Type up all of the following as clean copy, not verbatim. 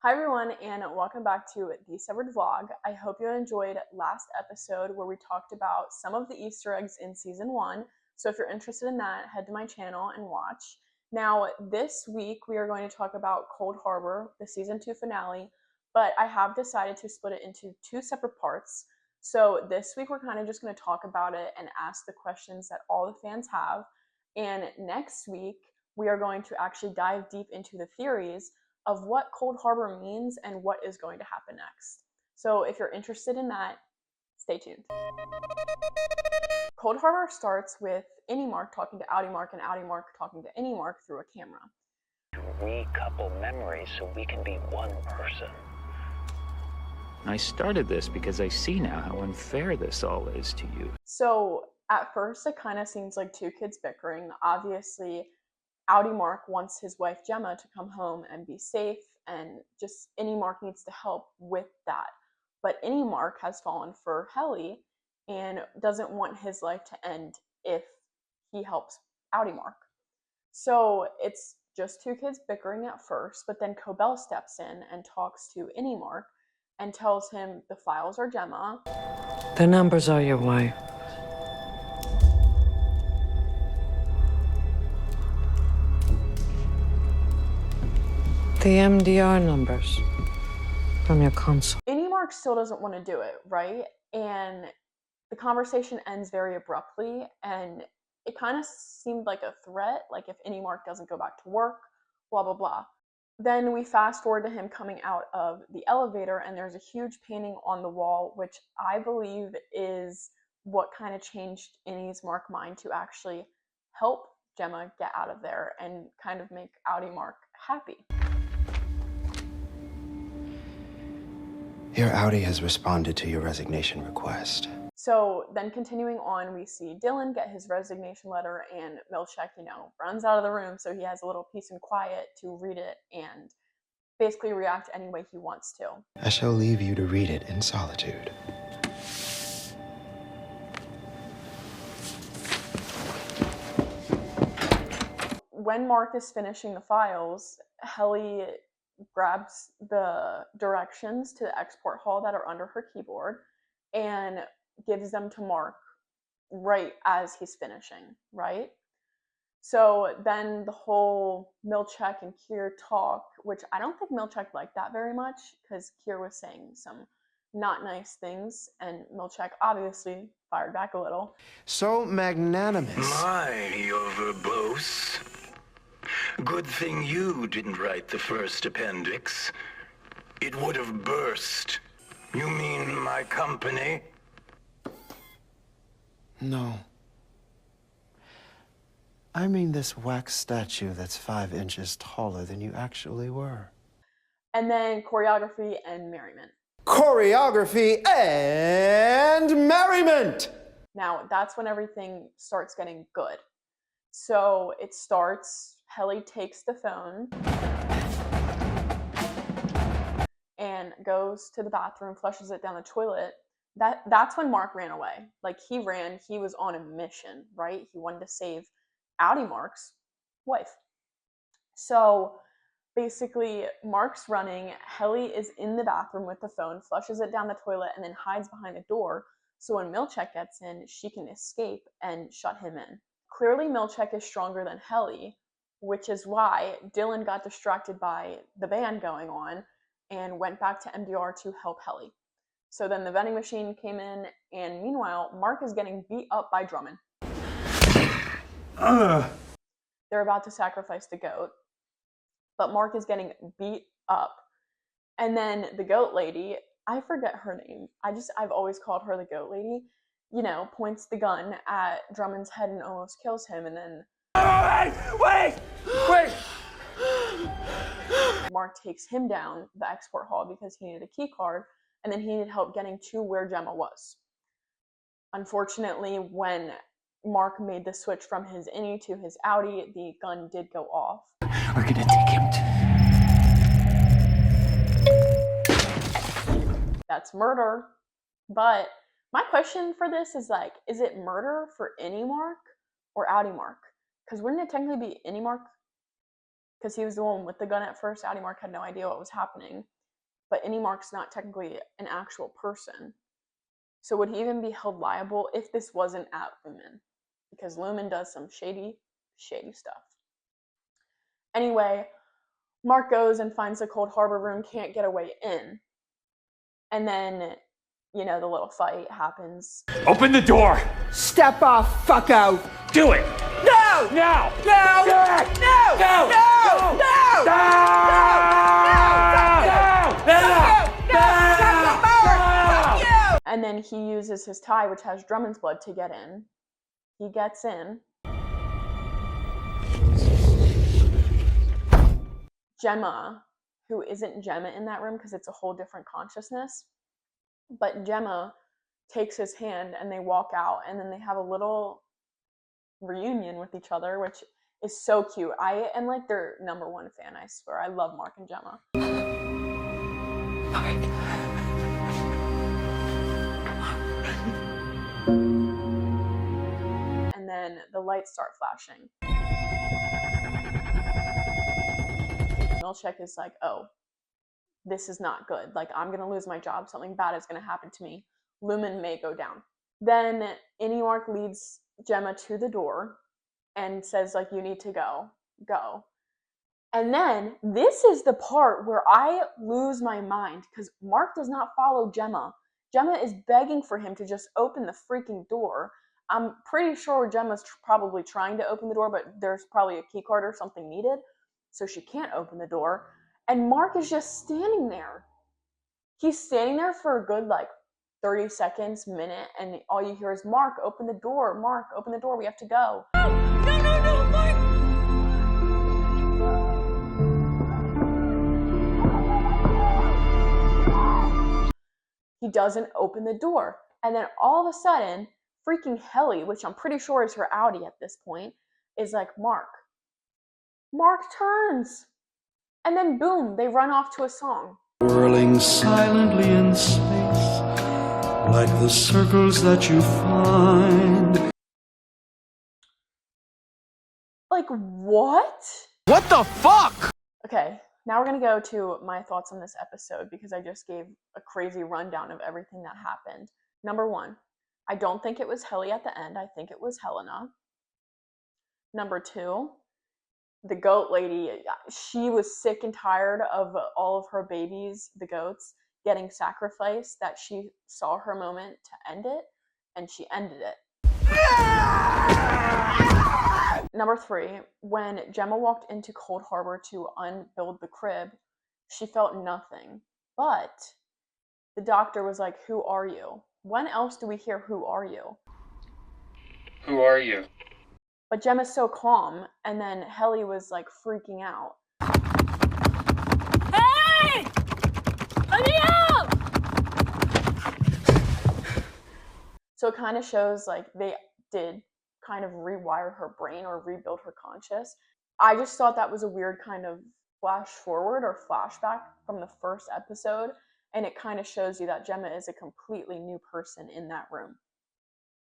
Hi everyone, and welcome back to the Severed Vlog. I hope you enjoyed last episode where we talked about some of the Easter eggs in season 1. So if you're interested in that, head to my channel and watch. Now, this week we are going to talk about Cold Harbor, the season 2 finale, but I have decided to split it into 2 separate parts. So this week we're kind of just going to talk about it and ask the questions that all the fans have. And next week we are going to actually dive deep into the theories of what Cold Harbor means and what is going to happen next. So if you're interested in that, stay tuned. Cold Harbor starts with Innie Mark talking to Outie Mark and Outie Mark talking to Innie Mark through a camera. Recouple memories so we can be one person. I started this because I see now how unfair this all is to you. So at first it kind of seems like two kids bickering. Obviously, Outie Mark wants his wife Gemma to come home and be safe, and just Innie Mark needs to help with that. But Innie Mark has fallen for Helly and doesn't want his life to end if he helps Outie Mark. So it's just two kids bickering at first, but then Cobell steps in and talks to Innie Mark and tells him the files are Gemma. The numbers are your wife. The MDR numbers from your console. Innie Mark still doesn't want to do it, right? And the conversation ends very abruptly, and it kind of seemed like a threat, like if Innie Mark doesn't go back to work, blah, blah, blah. Then we fast forward to him coming out of the elevator, and there's a huge painting on the wall, which I believe is what kind of changed Innie's Mark mind to actually help Gemma get out of there and kind of make Outie Mark happy. Your outie has responded to your resignation request. So then continuing on, we see Dylan get his resignation letter, and Milchek, runs out of the room so he has a little peace and quiet to read it and basically react any way he wants to. I shall leave you to read it in solitude. When Mark is finishing the files, Helly grabs the directions to the export hall that are under her keyboard and gives them to Mark right as he's finishing, right? So then the whole Milchek and Kier talk, which I don't think Milchek liked that very much because Kier was saying some not nice things, and Milchek obviously fired back a little. So magnanimous. My, you're verbose. Good thing you didn't write the first appendix. It would have burst. You mean my company? No. I mean this wax statue that's 5 inches taller than you actually were. And then choreography and merriment. Choreography and merriment! Now, that's when everything starts getting good. So it starts, Helly takes the phone and goes to the bathroom, flushes it down the toilet. That's when Mark ran away. Like, he was on a mission, right? He wanted to save Outie Mark's wife. So basically, Mark's running, Helly is in the bathroom with the phone, flushes it down the toilet, and then hides behind the door. So when Milchek gets in, she can escape and shut him in. Clearly, Milchek is stronger than Helly, which is why Dylan got distracted by the band going on and went back to MDR to help Helly. So then the vending machine came in, and meanwhile, Mark is getting beat up by Drummond. They're about to sacrifice the goat, but Mark is getting beat up. And then the goat lady, I forget her name. I've always called her the goat lady, points the gun at Drummond's head and almost kills him, and then Wait! Mark takes him down the export hall because he needed a key card, and then he needed help getting to where Gemma was. Unfortunately, when Mark made the switch from his innie to his outie, the gun did go off. We're gonna take him to... That's murder. But my question for this is is it murder for Innie Mark or Outie Mark? Because wouldn't it technically be Innie Mark because he was the one with the gun at first. Outie Mark had no idea what was happening. But innie Mark's not technically an actual person. So would he even be held liable if this wasn't at Lumon? Because Lumon does some shady stuff. Anyway, Mark goes and finds the Cold Harbor room, can't get a way in. And then, you know, the little fight happens. Open the door! Step off, fuck out! Do it! No! Now! No! Do it! No! No! No! No! And then he uses his tie, which has Drummond's blood, to get in. He gets in. Gemma, who isn't Gemma in that room because it's a whole different consciousness, but Gemma takes his hand and they walk out, and then they have a little reunion with each other, which is so cute. I am like their #1 fan, I swear. I love Mark and Gemma. And then the lights start flashing. Milchek is like, oh, this is not good. Like, I'm going to lose my job. Something bad is going to happen to me. Lumon may go down. Then innie Mark leads Gemma to the door and says, like, you need to go. And then this is the part where I lose my mind, because Mark does not follow Gemma. Gemma is begging for him to just open the freaking door. I'm pretty sure Gemma's probably trying to open the door, but there's probably a key card or something needed, so she can't open the door. And Mark is just standing there. He's standing there for a good, like, 30 seconds, minute, and all you hear is, Mark, open the door. Mark, open the door. We have to go. No, Mark! He doesn't open the door. And then all of a sudden, freaking Helly, which I'm pretty sure is her outie at this point, is like, Mark. Mark turns. And then boom, they run off to a song. Whirling silently in space, like the circles that you find. Like, what? What the fuck? Okay, now we're going to go to my thoughts on this episode, because I just gave a crazy rundown of everything that happened. #1, I don't think it was Helly at the end. I think it was Helena. #2, the goat lady, she was sick and tired of all of her babies, the goats, getting sacrificed, that she saw her moment to end it, and she ended it. #3, when Gemma walked into Cold Harbor to unbuild the crib, she felt nothing. But the doctor was like, who are you? When else do we hear, who are you? Who are you? But Gemma's so calm, and then Helly was like freaking out. Hey! Let me out! So it kind of shows like they did kind of rewire her brain or rebuild her conscious. I just thought that was a weird kind of flash forward or flashback from the first episode, and it kind of shows you that Gemma is a completely new person in that room.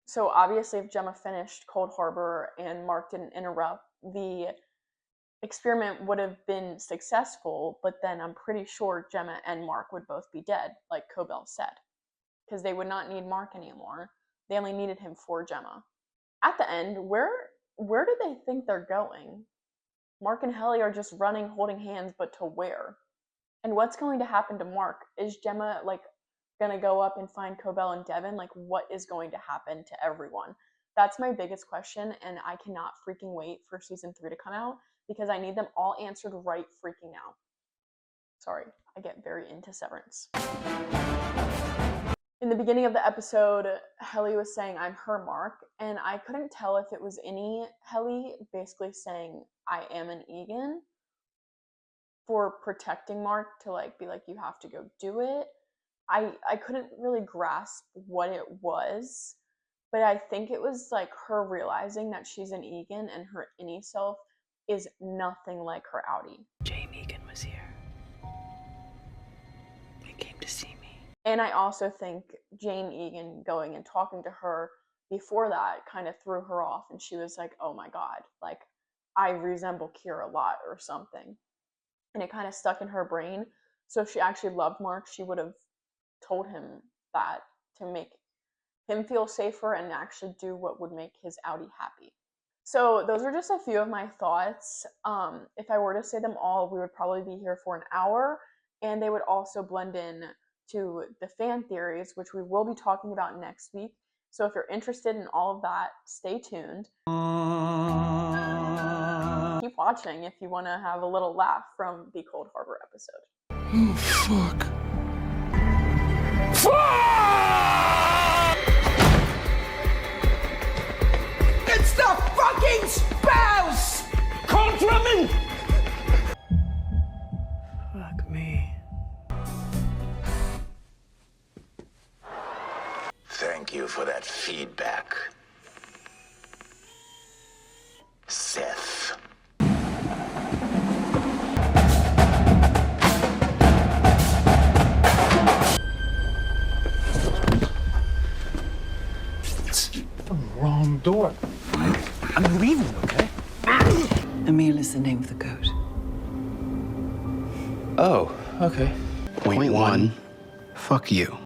So obviously if Gemma finished Cold Harbor and Mark didn't interrupt, the experiment would have been successful, but then I'm pretty sure Gemma and Mark would both be dead, like Cobell said, because they would not need Mark anymore. They only needed him for Gemma. At the end, where do they think they're going? Mark and Helly are just running, holding hands, but to where? And what's going to happen to Mark? Is Gemma, like, gonna go up and find Cobell and Devin? Like, what is going to happen to everyone? That's my biggest question, and I cannot freaking wait for season 3 to come out, because I need them all answered right freaking now. Sorry, I get very into Severance. In the beginning of the episode, Helly was saying, I'm her Mark, and I couldn't tell if it was innie Helly basically saying, I am an Eagan, for protecting Mark, to like be like, you have to go do it. I couldn't really grasp what it was, but I think it was like her realizing that she's an Eagan and her innie self is nothing like her outie. Jame Eagan was here. They came to see me. And I also think Jame Eagan going and talking to her before that kind of threw her off, and she was like, oh my god, like, I resemble Kira a lot or something. And it kind of stuck in her brain. So if she actually loved Mark, she would have told him that to make him feel safer and actually do what would make his outie happy. So those are just a few of my thoughts. If I were to say them all, we would probably be here for an hour, and they would also blend in to the fan theories, which we will be talking about next week. So if you're interested in all of that, stay tuned. Keep watching if you want to have a little laugh from the Cold Harbor episode. Oh, fuck. It's the fucking spouse! Contraman! Fuck me. Thank you for that feedback, Seth. The wrong door. I'm leaving, okay? Emil is the name of the goat. Oh, okay. Point one. Fuck you.